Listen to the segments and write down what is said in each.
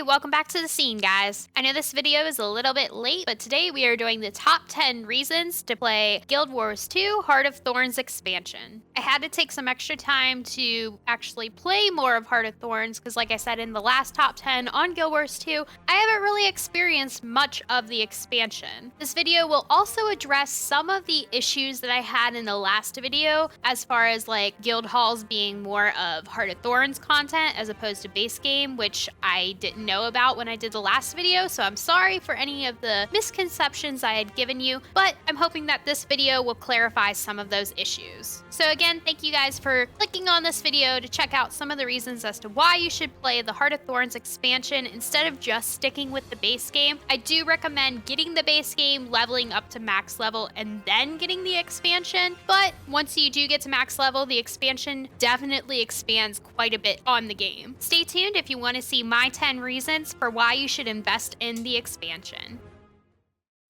Hey, welcome back to the scene, guys. I know this video is a little bit late, but today we are doing the top 10 reasons to play Guild Wars 2 Heart of Thorns expansion. I had to take some extra time to actually play more of Heart of Thorns because, like I said in the last top 10 on Guild Wars 2, I haven't really experienced much of the expansion. This video will also address some of the issues that I had in the last video as far as like guild halls being more of Heart of Thorns content as opposed to base game, which I didn't know about when I did the last video, so I'm sorry for any of the misconceptions I had given you, but I'm hoping that this video will clarify some of those issues. So again, thank you guys for clicking on this video to check out some of the reasons as to why you should play the Heart of Thorns expansion instead of just sticking with the base game. I do recommend getting the base game, leveling up to max level, and then getting the expansion, but once you do get to max level, the expansion definitely expands quite a bit on the game. Stay tuned if you want to see my 10 reasons for why you should invest in the expansion.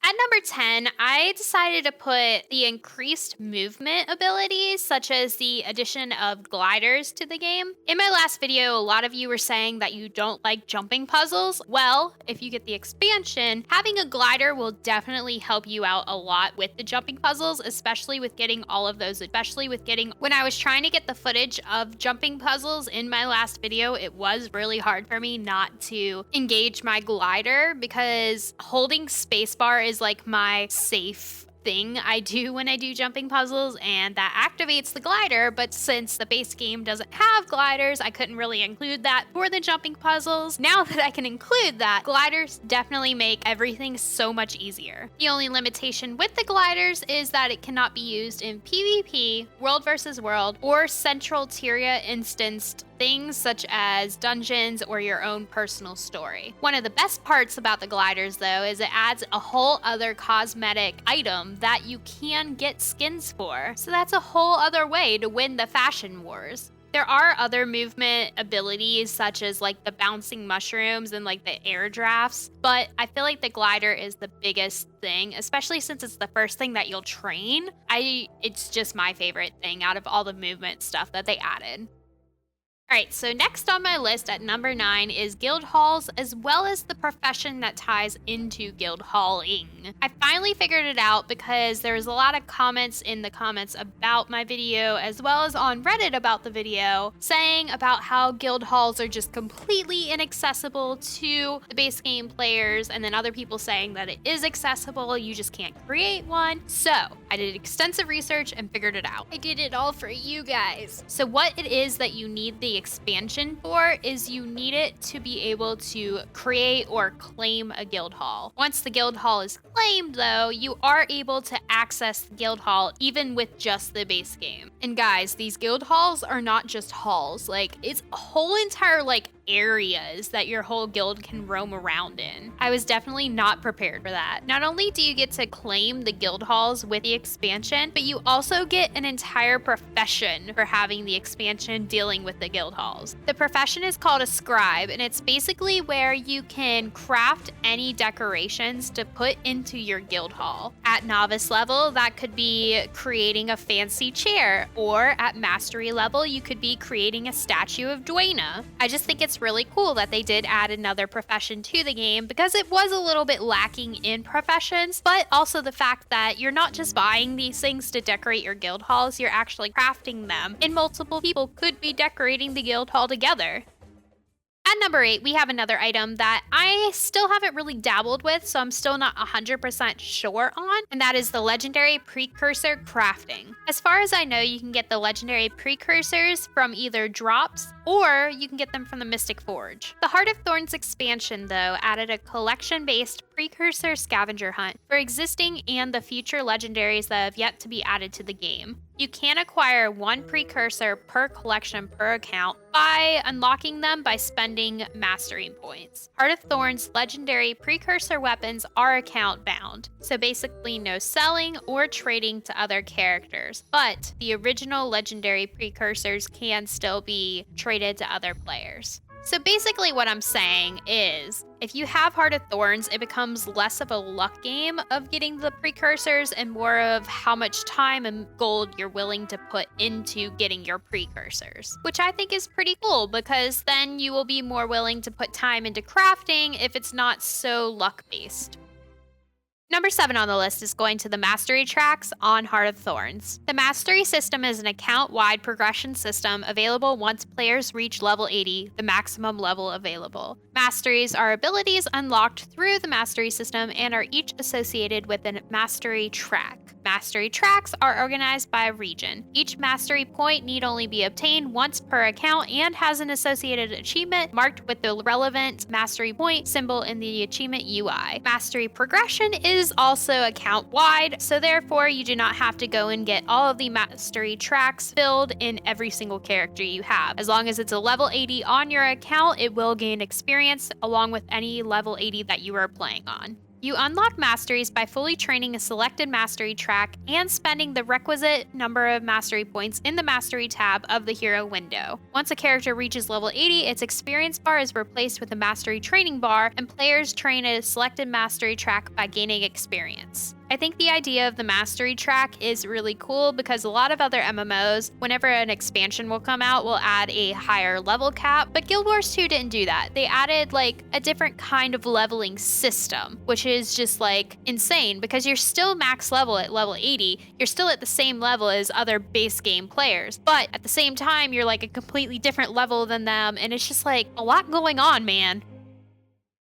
At number 10, I decided to put the increased movement abilities, such as the addition of gliders to the game. In my last video, a lot of you were saying that you don't like jumping puzzles. Well, if you get the expansion, having a glider will definitely help you out a lot with the jumping puzzles, especially with getting all of those, when I was trying to get the footage of jumping puzzles in my last video, it was really hard for me not to engage my glider because holding spacebar is like my safe thing I do when I do jumping puzzles, and that activates the glider, but since the base game doesn't have gliders, I couldn't really include that for the jumping puzzles. Now that I can include that, gliders definitely make everything so much easier. The only limitation with the gliders is that it cannot be used in PvP, World versus World, or Central Tyria instanced things such as dungeons or your own personal story. One of the best parts about the gliders, though, is it adds a whole other cosmetic item that you can get skins for. So that's a whole other way to win the fashion wars. There are other movement abilities such as like the bouncing mushrooms and like the air drafts, but I feel like the glider is the biggest thing, especially since it's the first thing that you'll train. It's just my favorite thing out of all the movement stuff that they added. Alright, so next on my list at number 9 is guild halls, as well as the profession that ties into guild halling. I finally figured it out because there was a lot of comments in the comments about my video, as well as on Reddit about the video, saying about how guild halls are just completely inaccessible to the base game players, and then other people saying that it is accessible, you just can't create one. So I did extensive research and figured it out. I did it all for you guys. So what it is that you need the expansion for is you need it to be able to create or claim a guild hall. Once the guild hall is claimed, though, you are able to access the guild hall even with just the base game. And guys, these guild halls are not just halls, like it's a whole entire like areas that your whole guild can roam around in. I was definitely not prepared for that. Not only do you get to claim the guild halls with the expansion, but you also get an entire profession for having the expansion dealing with the guild halls. The profession is called a scribe, and it's basically where you can craft any decorations to put into your guild hall. At novice level, that could be creating a fancy chair, or at mastery level, you could be creating a statue of Dwayna. I just think it's really cool that they did add another profession to the game because it was a little bit lacking in professions, but also the fact that you're not just buying these things to decorate your guild halls, you're actually crafting them, and multiple people could be decorating the guild hall together. At number 8, we have another item that I still haven't really dabbled with, so I'm still not 100% sure on, and that is the legendary precursor crafting. As far as I know, you can get the legendary precursors from either drops or you can get them from the Mystic Forge. The Heart of Thorns expansion, though, added a collection-based precursor scavenger hunt for existing and the future legendaries that have yet to be added to the game. You can acquire one precursor per collection per account by unlocking them by spending mastery points. Heart of Thorns legendary precursor weapons are account bound, so basically no selling or trading to other characters, but the original legendary precursors can still be traded to other players. So basically what I'm saying is, if you have Heart of Thorns, it becomes less of a luck game of getting the precursors and more of how much time and gold you're willing to put into getting your precursors, which I think is pretty cool because then you will be more willing to put time into crafting if it's not so luck-based. Number 7 on the list is going to the Mastery tracks on Heart of Thorns. The Mastery system is an account-wide progression system available once players reach level 80, the maximum level available. Masteries are abilities unlocked through the Mastery system and are each associated with a Mastery track. Mastery tracks are organized by region. Each Mastery point need only be obtained once per account and has an associated achievement marked with the relevant Mastery point symbol in the achievement UI. Mastery progression is also account-wide, so therefore you do not have to go and get all of the Mastery tracks filled in every single character you have. As long as it's a level 80 on your account, it will gain experience along with any level 80 that you are playing on. You unlock masteries by fully training a selected mastery track and spending the requisite number of mastery points in the mastery tab of the hero window. Once a character reaches level 80, its experience bar is replaced with a mastery training bar, and players train a selected mastery track by gaining experience. I think the idea of the mastery track is really cool because a lot of other MMOs, whenever an expansion will come out, will add a higher level cap, but Guild Wars 2 didn't do that. They added like a different kind of leveling system, which is just like insane because you're still max level at level 80. You're still at the same level as other base game players, but at the same time, you're like a completely different level than them, and it's just like a lot going on, man.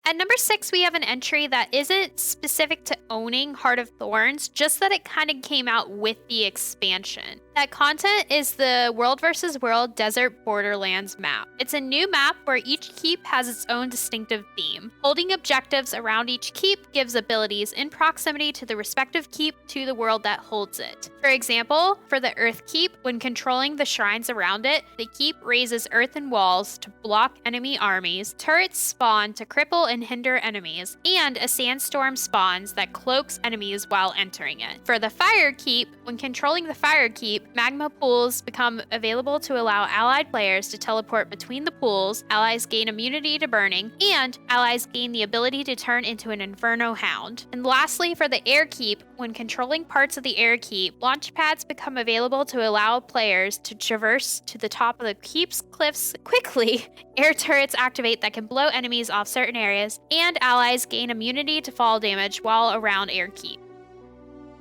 At number 6, we have an entry that isn't specific to owning Heart of Thorns, just that it kind of came out with the expansion. That content is the World vs. World Desert Borderlands map. It's a new map where each keep has its own distinctive theme. Holding objectives around each keep gives abilities in proximity to the respective keep to the world that holds it. For example, for the Earth Keep, when controlling the shrines around it, the keep raises earthen walls to block enemy armies, turrets spawn to cripple and hinder enemies, and a sandstorm spawns that cloaks enemies while entering it. For the Fire Keep, when controlling the Fire Keep, magma pools become available to allow allied players to teleport between the pools, allies gain immunity to burning, and allies gain the ability to turn into an Inferno Hound. And lastly, for the Air Keep, when controlling parts of the Air Keep, launch pads become available to allow players to traverse to the top of the keep's cliffs quickly. Air turrets activate that can blow enemies off certain areas, and allies gain immunity to fall damage while around Air Keep.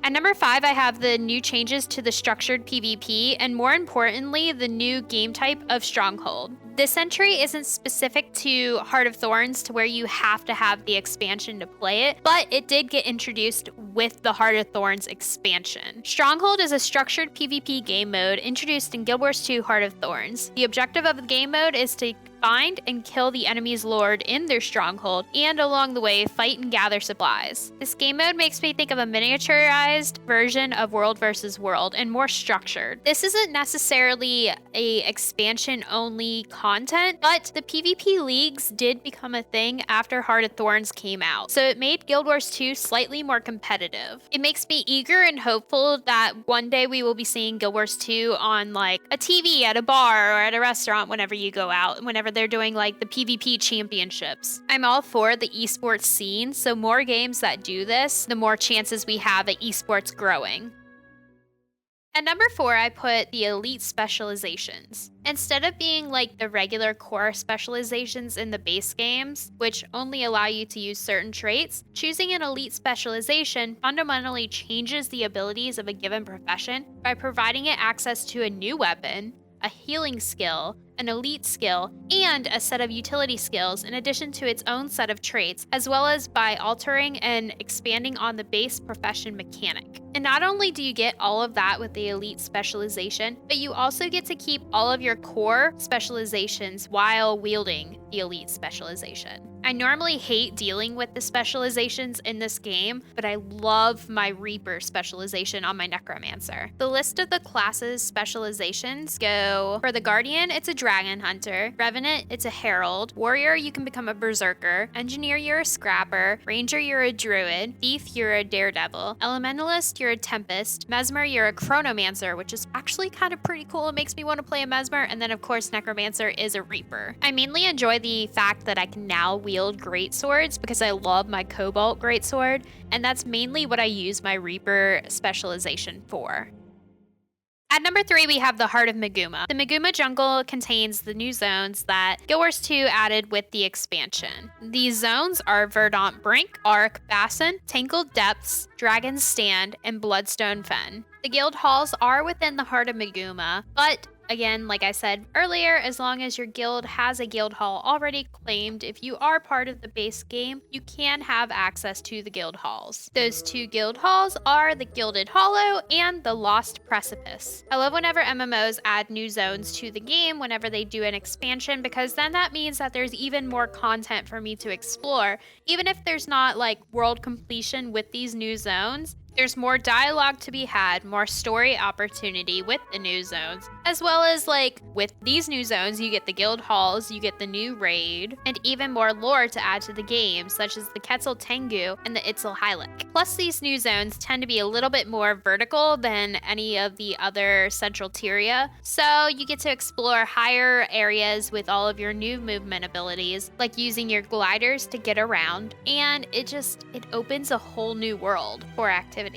At number 5, I have the new changes to the structured PvP, and more importantly, the new game type of Stronghold. This entry isn't specific to Heart of Thorns to where you have to have the expansion to play it, but it did get introduced with the Heart of Thorns expansion. Stronghold is a structured PvP game mode introduced in Guild Wars 2 Heart of Thorns. The objective of the game mode is to find and kill the enemy's lord in their stronghold, and along the way, fight and gather supplies. This game mode makes me think of a miniaturized version of World vs. World and more structured. This isn't necessarily a expansion-only content, but the PvP leagues did become a thing after Heart of Thorns came out, so it made Guild Wars 2 slightly more competitive. It makes me eager and hopeful that one day we will be seeing Guild Wars 2 on like a TV at a bar or at a restaurant whenever you go out, whenever they're doing like the PvP championships. I'm all for the esports scene, so more games that do this, the more chances we have at esports growing. At number 4, I put the elite specializations. Instead of being like the regular core specializations in the base games, which only allow you to use certain traits, choosing an elite specialization fundamentally changes the abilities of a given profession by providing it access to a new weapon, a healing skill, an elite skill, and a set of utility skills in addition to its own set of traits, as well as by altering and expanding on the base profession mechanic. And not only do you get all of that with the elite specialization, but you also get to keep all of your core specializations while wielding the elite specialization. I normally hate dealing with the specializations in this game, but I love my Reaper specialization on my Necromancer. The list of the classes specializations go: for the Guardian, it's a Dragon Hunter; Revenant, it's a Herald; Warrior, you can become a Berserker; Engineer, you're a Scrapper; Ranger, you're a Druid; Thief, you're a Daredevil; Elementalist, you're you're a Tempest. Mesmer, you're a Chronomancer, which is actually kind of pretty cool. It makes me want to play a Mesmer. And then, of course, Necromancer is a Reaper. I mainly enjoy the fact that I can now wield greatswords because I love my Cobalt greatsword, and that's mainly what I use my Reaper specialization for. At number 3, we have the Heart of Maguma. The Maguma jungle contains the new zones that Guild Wars 2 added with the expansion. These zones are Verdant Brink, Arc Basin, Tangled Depths, Dragon's Stand, and Bloodstone Fen. The guild halls are within the Heart of Maguma, but again, like I said earlier, as long as your guild has a guild hall already claimed, if you are part of the base game, you can have access to the guild halls. Those 2 guild halls are the Gilded Hollow and the Lost Precipice. I love whenever MMOs add new zones to the game whenever they do an expansion, because then that means that there's even more content for me to explore. Even if there's not like world completion with these new zones, there's more dialogue to be had, more story opportunity with the new zones, as well as like with these new zones, you get the guild halls, you get the new raid, and even more lore to add to the game, such as the Quetzal Tengu and the Itzel Hylic. Plus, these new zones tend to be a little bit more vertical than any of the other central Tyria, so you get to explore higher areas with all of your new movement abilities, like using your gliders to get around, and it opens a whole new world for activities.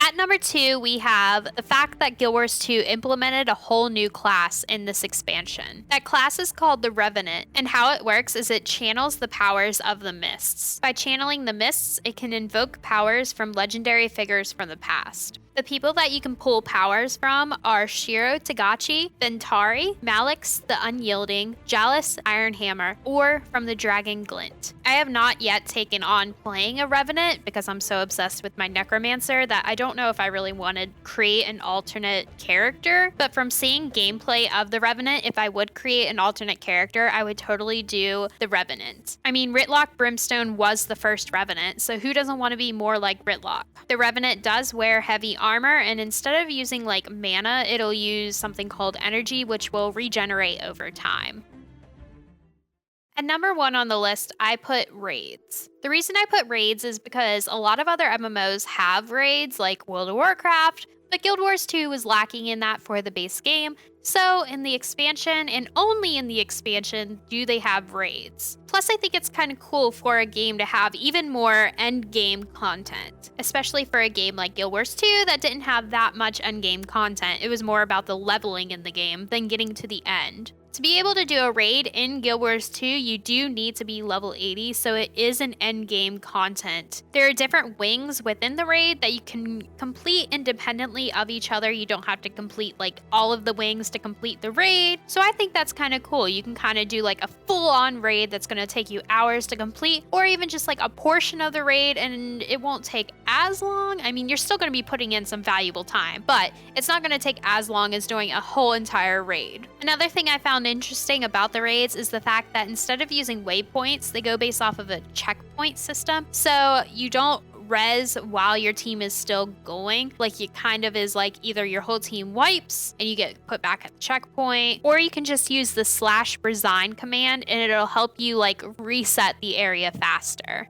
At number 2, we have the fact that Guild Wars 2 implemented a whole new class in this expansion. That class is called the Revenant, and how it works is it channels the powers of the Mists. By channeling the Mists, it can invoke powers from legendary figures from the past. The people that you can pull powers from are Shiro Tagachi, Ventari, Malix the Unyielding, Jalis Ironhammer, or from the Dragon Glint. I have not yet taken on playing a Revenant because I'm so obsessed with my Necromancer that I don't know if I really want to create an alternate character, but from seeing gameplay of the Revenant, if I would create an alternate character, I would totally do the Revenant. I mean, Ritlock Brimstone was the first Revenant, so who doesn't want to be more like Ritlock? The Revenant does wear heavy armor, and instead of using like mana, it'll use something called energy, which will regenerate over time. At number 1 on the list, I put raids. The reason I put raids is because a lot of other MMOs have raids like World of Warcraft, but Guild Wars 2 was lacking in that for the base game, so in the expansion, and only in the expansion, do they have raids. Plus, I think it's kind of cool for a game to have even more end-game content, especially for a game like Guild Wars 2 that didn't have that much end-game content. It was more about the leveling in the game than getting to the end. To be able to do a raid in Guild Wars 2, you do need to be level 80, so it is an endgame content. There are different wings within the raid that you can complete independently of each other. You don't have to complete like all of the wings to complete the raid. So I think that's kind of cool. You can kind of do like a full-on raid that's going to take you hours to complete, or even just like a portion of the raid and it won't take as long. I mean, you're still going to be putting in some valuable time, but it's not going to take as long as doing a whole entire raid. Another thing I found interesting about the raids is the fact that instead of using waypoints, they go based off of a checkpoint system. So you don't res while your team is still going. Like it kind of is like either your whole team wipes and you get put back at the checkpoint, or you can just use the /resign command and it'll help you like reset the area faster.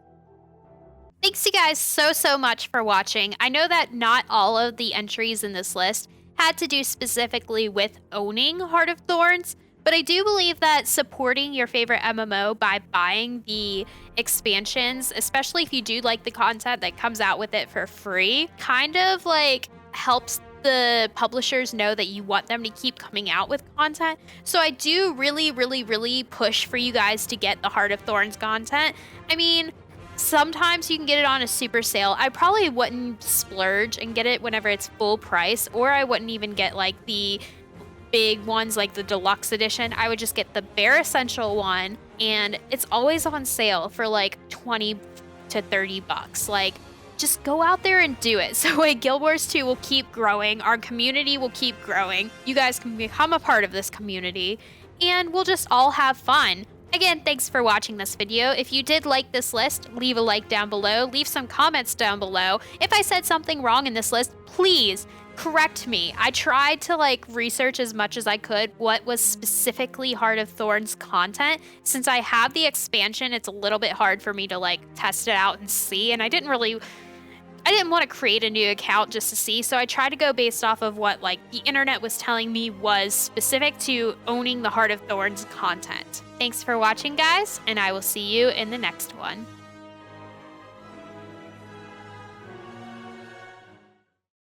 Thanks you guys so much for watching. I know that not all of the entries in this list had to do specifically with owning Heart of Thorns, but I do believe that supporting your favorite MMO by buying the expansions, especially if you do like the content that comes out with it for free, kind of like helps the publishers know that you want them to keep coming out with content. So I do really push for you guys to get the Heart of Thorns content. I mean, sometimes you can get it on a super sale. I probably wouldn't splurge and get it whenever it's full price, or I wouldn't even get like the big ones like the deluxe edition. I would just get the bare essential one, and it's always on sale for like 20 to 30 bucks. Like, just go out there and do it. So way Guild Wars 2 will keep growing, our community will keep growing, you guys can become a part of this community, and we'll just all have fun. Again, thanks for watching this video. If you did like this list, leave a like down below, leave some comments down below. If I said something wrong in this list, please correct me. I tried to like research as much as I could what was specifically Heart of Thorns content. Since I have the expansion, it's a little bit hard for me to like test it out and see, and I didn't really I didn't want to create a new account just to see, so I tried to go based off of what like the internet was telling me was specific to owning the Heart of Thorns content. Thanks for watching, guys, and I will see you in the next one.